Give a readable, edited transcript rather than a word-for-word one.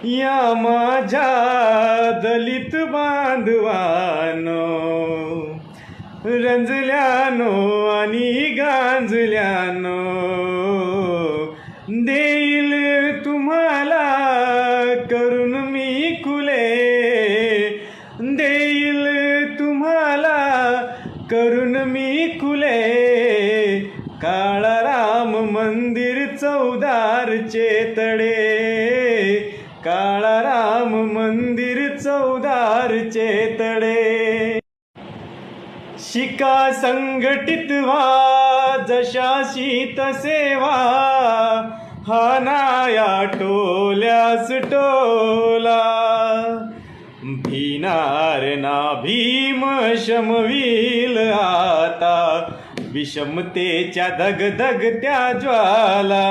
या माझ्या दलित बांधवानो, रंजल्यानो आणि गांजल्यानो, देईल तुम्हाला करून मी खुले, देईल तुम्हाला करून मी खुले. काळा राम मंदिर चौदारचे तडे, काळा राम मंदिर चौदारचे तडे. शिका संघटित व्हा जशाशी तसे व्हा, हा नाया टोल्यास टोला. भिनार ना भीम शमवील आता, विषमतेच्या धगधगत्या ज्वाला.